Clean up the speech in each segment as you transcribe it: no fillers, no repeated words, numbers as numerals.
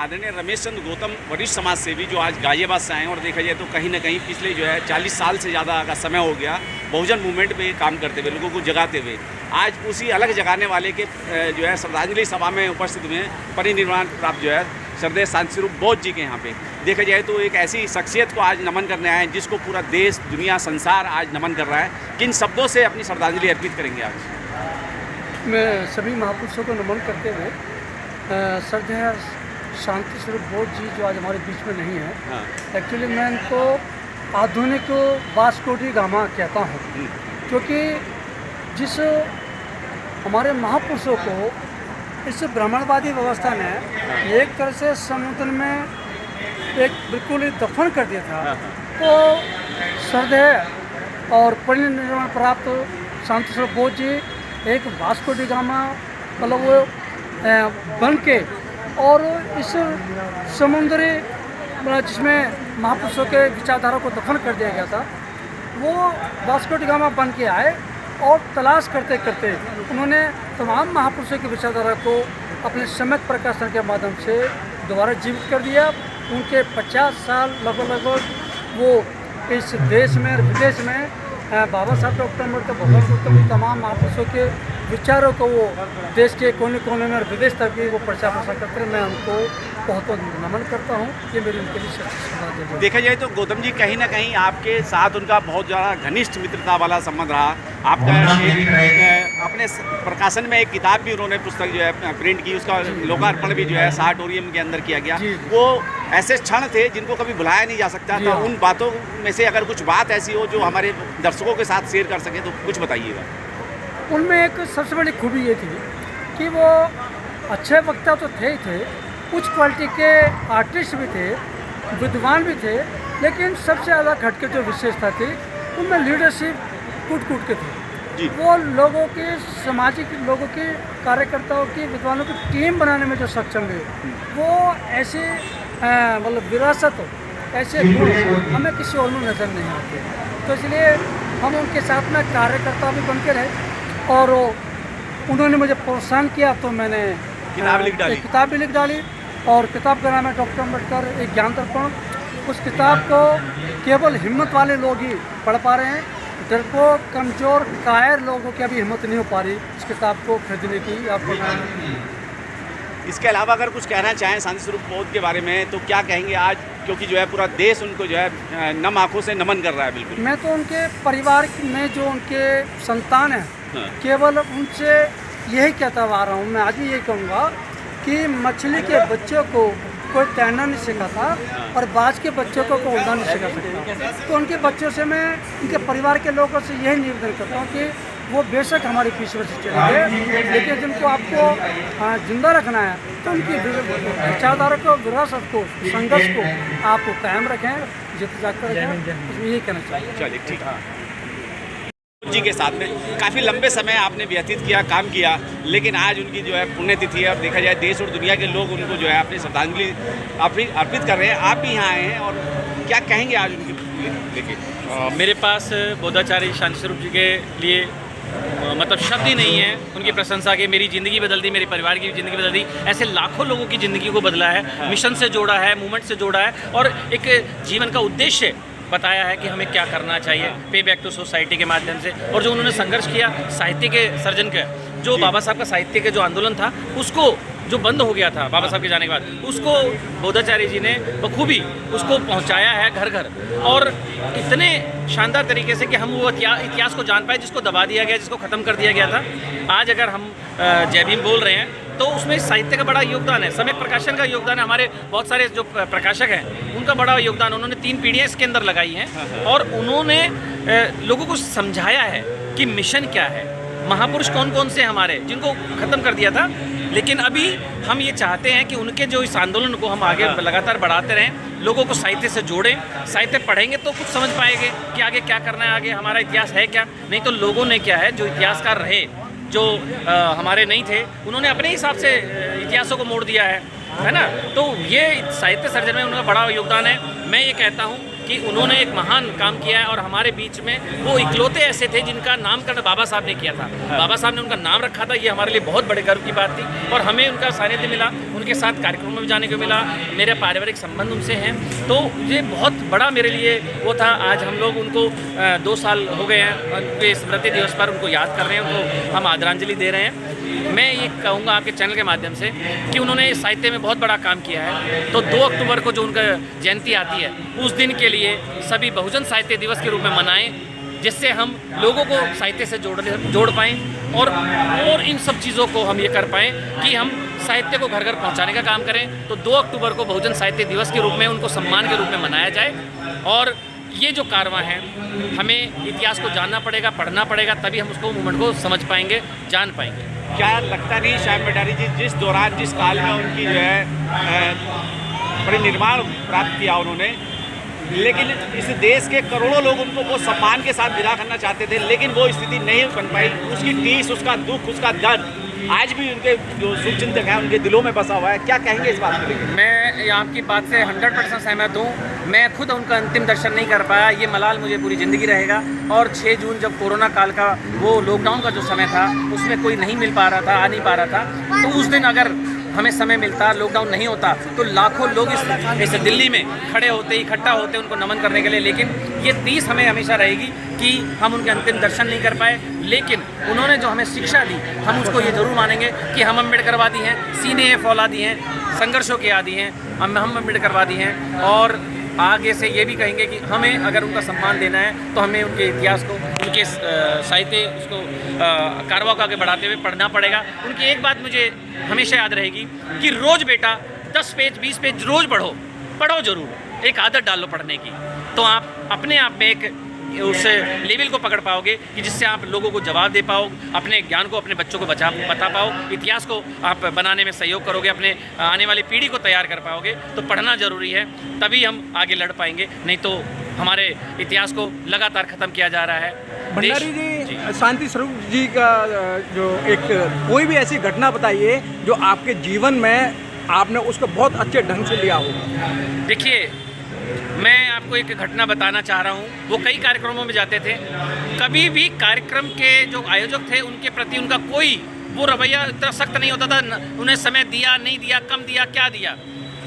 आदरणीय रमेश चंद्र गौतम वरिष्ठ समाज सेवी जो आज गाजियाबाद से आए हैं, और देखा जाए तो कहीं ना कहीं पिछले जो है 40 साल से ज़्यादा का समय हो गया बहुजन मूवमेंट पे काम करते हुए, लोगों को जगाते हुए। आज उसी अलग जगाने वाले के जो है श्रद्धांजलि सभा में उपस्थित हुए हैं परिनिर्वाण प्राप्त जो है श्रद्धेय शांति स्वरूप बौद्ध जी के यहाँ पे। देखा जाए तो एक ऐसी शख्सियत को आज नमन करने आए हैं जिसको पूरा देश, दुनिया, संसार आज नमन कर रहा है। किन शब्दों से अपनी श्रद्धांजलि अर्पित करेंगे आज? मैं सभी महापुरुषों को नमन करते हुए श्रद्धेय शांति स्वरूप बौद्ध जी जो आज हमारे बीच में नहीं है, एक्चुअली मैं इनको आधुनिक वास्को डी गामा कहता हूँ, क्योंकि जिस हमारे महापुरुषों को इस ब्राह्मणवादी व्यवस्था ने एक तरह से समुद्र में एक बिल्कुल ही दफन कर दिया था, तो श्रद्धेय और परिनिर्वाण प्राप्त शांति स्वरूप बौद्ध जी एक वास्को डी गामा मतलब वो बन के और इस समुद्री जिसमें महापुरुषों के विचारधारा को दफन कर दिया गया था, वो वास्को डी गामा बन के आए और तलाश करते करते उन्होंने तमाम महापुरुषों की विचारधारा को अपने सम्यक प्रकाशन के माध्यम से दोबारा जीवित कर दिया। उनके 50 साल लगभग वो इस देश में और विदेश में बाबा साहब डॉक्टर अम्बेडकर, भगवान गौतम, तमाम महापुरुषों के विचारों को वो देश के कोने कोने में और विदेश तक भी वो प्रचार प्रसार करते हैं। मैं उनको बहुत बहुत नमन करता हूँ। ये मेरी उनके लिए श्रद्धा है। देखा जाए तो गौतम जी कहीं ना कहीं आपके साथ उनका बहुत ज़्यादा घनिष्ठ मित्रता वाला संबंध रहा। आपका अपने प्रकाशन में एक किताब भी उन्होंने पुस्तक जो है प्रिंट की, उसका लोकार्पण भी जो है ऑडिटोरियम के अंदर किया गया। वो ऐसे क्षण थे जिनको कभी भुलाया नहीं जा सकता। तो उन बातों में से अगर कुछ बात ऐसी हो जो हमारे दर्शकों के साथ शेयर कर सके तो कुछ बताइएगा। उनमें एक सबसे बड़ी खूबी ये थी कि वो अच्छे वक्ता तो थे ही थे, उच्च क्वालिटी के आर्टिस्ट भी थे, विद्वान भी थे, लेकिन सबसे ज़्यादा घटके जो विशेषता थी उनमें लीडरशिप कूट के थे। वो लोगों की, सामाजिक लोगों की, कार्यकर्ताओं की, विद्वानों की टीम बनाने में जो सक्षम थे, वो ऐसे मतलब विरासत हो, ऐसे गुण हमें किसी और में नज़र नहीं आते। तो इसलिए हम उनके साथ में कार्यकर्ता भी बन के रहे और उन्होंने मुझे प्रोत्साहन किया, तो मैंने किताब भी लिख डाली। और किताब का नाम है डॉक्टर अम्बेडकर एक ज्ञान दर्पण। उस किताब को केवल हिम्मत वाले लोग ही पढ़ पा रहे हैं। डरपोक, कमज़ोर, कायर लोगों की अभी हिम्मत नहीं हो पा रही इस किताब को खरीदने की या पढ़ने की। इसके अलावा अगर कुछ कहना चाहें शांति स्वरूप बौद्ध के बारे में तो क्या कहेंगे आज, क्योंकि जो है पूरा देश उनको जो है नम आँखों से नमन कर रहा है? बिल्कुल, मैं तो उनके परिवार में जो उनके संतान हैं, केवल उनसे यही कहता आ रहा हूँ। मैं आज भी यही कहूँगा कि मछली के बच्चों को कोई तैरना नहीं सिखाता और बाज के बच्चों को कोई उड़ना नहीं सिखा सकता। तो उनके बच्चों से मैं, उनके परिवार के लोगों से यही निवेदन करता हूँ कि वो बेशक हमारी पीछे से चले गए, लेकिन जिनको आपको जिंदा रखना है तो उनकी विचारधारा को, विरासत को, संघर्ष को आप कायम रखें, जित जाकर रखें। यही कहना चाहिए। चलिए, ठीक है। जी के साथ में काफ़ी लंबे समय आपने व्यतीत किया, काम किया, लेकिन आज उनकी जो है पुण्यतिथि है और देखा जाए देश और दुनिया के लोग उनको जो है अपनी श्रद्धांजलि अर्पित कर रहे हैं। आप भी यहाँ आए हैं और क्या कहेंगे आज उनके लेके? मेरे पास बोधाचार्य शांति स्वरूप जी के लिए मतलब शब्द ही नहीं है उनकी प्रशंसा के। मेरी ज़िंदगी बदल दी, मेरे परिवार की ज़िंदगी बदल दी, ऐसे लाखों लोगों की ज़िंदगी को बदला है, मिशन से जोड़ा है, मूवमेंट से जोड़ा है और एक जीवन का उद्देश्य बताया है कि हमें क्या करना चाहिए पे बैक टू सोसाइटी के माध्यम से। और जो उन्होंने संघर्ष किया साहित्य के सर्जन का, जो बाबा साहब का साहित्य के जो आंदोलन था उसको जो बंद हो गया था बाबा साहब के जाने के बाद, उसको बोधाचार्य जी ने बखूबी उसको पहुंचाया है घर घर और इतने शानदार तरीके से कि हम वो इतिहास को जान पाए जिसको दबा दिया गया, जिसको ख़त्म कर दिया गया था। आज अगर हम जय भीम बोल रहे हैं तो उसमें साहित्य का बड़ा योगदान है, सम्यक प्रकाशन का योगदान है, हमारे बहुत सारे जो प्रकाशक हैं उनका बड़ा योगदान। उन्होंने 3 पीढ़ियाँ इसके अंदर लगाई हैं और उन्होंने लोगों को समझाया है कि मिशन क्या है, महापुरुष कौन कौन से हमारे जिनको ख़त्म कर दिया था। लेकिन अभी हम ये चाहते हैं कि उनके जो इस आंदोलन को हम आगे लगातार बढ़ाते रहें, लोगों को साहित्य से जोड़ें। साहित्य पढ़ेंगे तो कुछ समझ पाएंगे कि आगे क्या करना है, आगे हमारा इतिहास है क्या। नहीं तो लोगों ने क्या है, जो इतिहासकार रहे, जो हमारे नहीं थे, उन्होंने अपने हिसाब से इतिहासों को मोड़ दिया है ना। तो ये साहित्य सर्जन में उनका बड़ा योगदान है। मैं ये कहता हूँ कि उन्होंने एक महान काम किया है और हमारे बीच में वो इकलौते ऐसे थे जिनका नामकरण बाबा साहब ने किया था। बाबा साहब ने उनका नाम रखा था, ये हमारे लिए बहुत बड़े गर्व की बात थी और हमें उनका सानिध्य मिला, उनके उनके साथ कार्यक्रमों में जाने को मिला, मेरे पारिवारिक संबंध उनसे हैं, तो ये बहुत बड़ा मेरे लिए वो था। आज हम लोग उनको 2 साल हो गए हैं उनके स्मृति दिवस पर उनको याद कर रहे हैं, उनको हम आदरांजलि दे रहे हैं। मैं ये कहूँगा आपके चैनल के माध्यम से कि उन्होंने साहित्य में बहुत बड़ा काम किया है, तो 2 अक्टूबर को जो उनका जयंती आती है उस दिन के लिए सभी बहुजन साहित्य दिवस के रूप में मनाएं, जिससे हम लोगों को साहित्य से जोड़ पाएँ और इन सब चीज़ों को हम ये कर पाएँ कि हम साहित्य को घर घर पहुंचाने का काम करें। तो 2 अक्टूबर को बहुजन साहित्य दिवस के रूप में उनको सम्मान के रूप में मनाया जाए। और ये जो कारवां है, हमें इतिहास को जानना पड़ेगा, पढ़ना पड़ेगा, तभी हम उसको मूवमेंट को समझ पाएंगे, जान पाएंगे। क्या लगता नहीं श्याम भंडारी जी, जिस दौरान जिस काल में उनकी जो है परिनिर्वाण प्राप्त किया उन्होंने, लेकिन इस देश के करोड़ों लोग उनको वो सम्मान के साथ विदा करना चाहते थे, लेकिन वो स्थिति नहीं बन पाई। उसकी टीस, उसका दुख, उसका दर्द आज भी उनके जो शुभचिंतक हैं उनके दिलों में बसा हुआ है। क्या कहेंगे इस बात को लेकर? मैं आपकी बात से 100% सहमत हूँ। मैं खुद उनका अंतिम दर्शन नहीं कर पाया, ये मलाल मुझे पूरी ज़िंदगी रहेगा। और 6 जून जब कोरोना काल का वो लॉकडाउन का जो समय था, उसमें कोई नहीं मिल पा रहा था, आ नहीं पा रहा था, तो उस दिन अगर हमें समय मिलता, लॉकडाउन नहीं होता, तो लाखों लोग इस दिल्ली में खड़े होते, इकट्ठा होते उनको नमन करने के लिए। लेकिन ये 30 हमें हमेशा रहेगी कि हम उनके अंतिम दर्शन नहीं कर पाए, लेकिन उन्होंने जो हमें शिक्षा दी, हम उसको ये ज़रूर मानेंगे कि हम अम्बेडकरवादी हैं, सीने फौलादी हैं, संघर्षों के आदी हैं, हम अम्बेडकरवादी हैं। और आगे से ये भी कहेंगे कि हमें अगर उनका सम्मान देना है तो हमें उनके इतिहास को, उनके साहित्य, उसको कारवां को आगे बढ़ाते हुए पढ़ना पड़ेगा। उनकी एक बात मुझे हमेशा याद रहेगी कि रोज़ बेटा 10 पेज 20 पेज रोज़ पढ़ो ज़रूर, एक आदत डालो पढ़ने की, तो आप अपने आप में एक उस लेवल को पकड़ पाओगे कि जिससे आप लोगों को जवाब दे पाओ, अपने ज्ञान को अपने बच्चों को बता पाओ, इतिहास को आप बनाने में सहयोग करोगे, अपने आने वाली पीढ़ी को तैयार कर पाओगे। तो पढ़ना ज़रूरी है, तभी हम आगे लड़ पाएंगे, नहीं तो हमारे इतिहास को लगातार ख़त्म किया जा रहा है। भंडारी जी, शांति स्वरूप जी का जो एक कोई भी ऐसी घटना बताइए जो आपके जीवन में आपने उसको बहुत अच्छे ढंग से लिया हो। देखिए, मैं आपको एक घटना बताना चाह रहा हूँ। वो कई कार्यक्रमों में जाते थे, कभी भी कार्यक्रम के जो आयोजक थे उनके प्रति उनका कोई वो रवैया इतना सख्त नहीं होता था। उन्हें समय दिया, नहीं दिया, कम दिया, क्या दिया,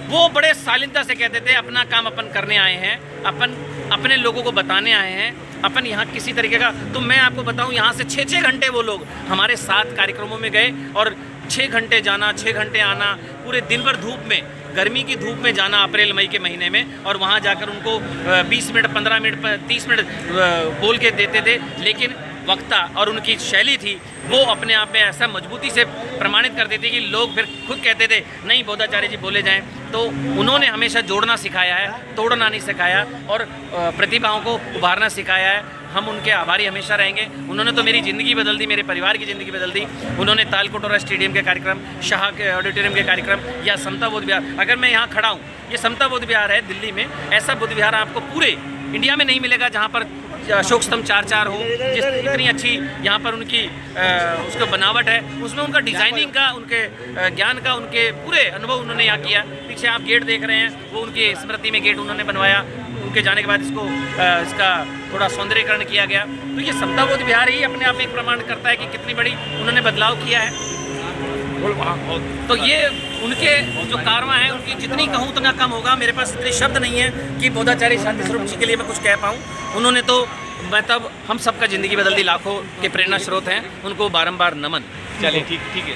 वो बड़े शालीनता से कहते थे अपना काम अपन करने आए हैं, अपन अपने लोगों को बताने आए हैं, अपन यहाँ किसी तरीके का। तो मैं आपको बताऊँ, यहाँ से 6-6 घंटे वो लोग हमारे साथ कार्यक्रमों में गए और 6 घंटे जाना, 6 घंटे आना, पूरे दिन भर धूप में, गर्मी की धूप में जाना अप्रैल मई के महीने में, और वहाँ जाकर उनको 20 मिनट 15 मिनट 30 मिनट बोल के देते थे। लेकिन वक्ता और उनकी शैली थी वो अपने आप में ऐसा मजबूती से प्रमाणित कर देती कि लोग फिर खुद कहते थे नहीं बोधाचार्य जी बोले जाएं। तो उन्होंने हमेशा जोड़ना सिखाया है, तोड़ना नहीं सिखाया, और प्रतिभाओं को उभारना सिखाया है। हम उनके आभारी हमेशा रहेंगे। उन्होंने तो मेरी ज़िंदगी बदल दी, मेरे परिवार की ज़िंदगी बदल दी। उन्होंने तालकोटोरा स्टेडियम के कार्यक्रम, शाह के ऑडिटोरियम के कार्यक्रम, या समता बुद्ध विहार, अगर मैं यहाँ खड़ा हूँ, ये समता बुद्ध विहार है दिल्ली में, ऐसा बुद्ध विहार आपको पूरे इंडिया में नहीं मिलेगा जहाँ पर अशोक स्तंभ 4-4 हो, जिस इतनी अच्छी यहाँ पर उनकी उसका बनावट है, उसमें उनका डिज़ाइनिंग का, उनके ज्ञान का, उनके पूरे अनुभव उन्होंने यहाँ किया। पीछे आप गेट देख रहे हैं, वो उनकी स्मृति में गेट उन्होंने बनवाया। उनके जाने के बाद इसका थोड़ा सौंदर्यीकरण किया गया। तो ये समता बुद्ध विहार ही अपने आप में एक प्रमाण करता है कि कितनी बड़ी उन्होंने बदलाव किया है। तो ये उनके जो कारवां हैं, उनकी जितनी कहूँ उतना कम होगा। मेरे पास इतने शब्द नहीं है कि बोधाचार्य शांति स्वरूप जी के लिए मैं कुछ कह पाऊँ। उन्होंने तो मतलब हम सबका ज़िंदगी बदल दी, लाखों के प्रेरणा स्रोत हैं, उनको बारंबार नमन। चलिए ठीक है।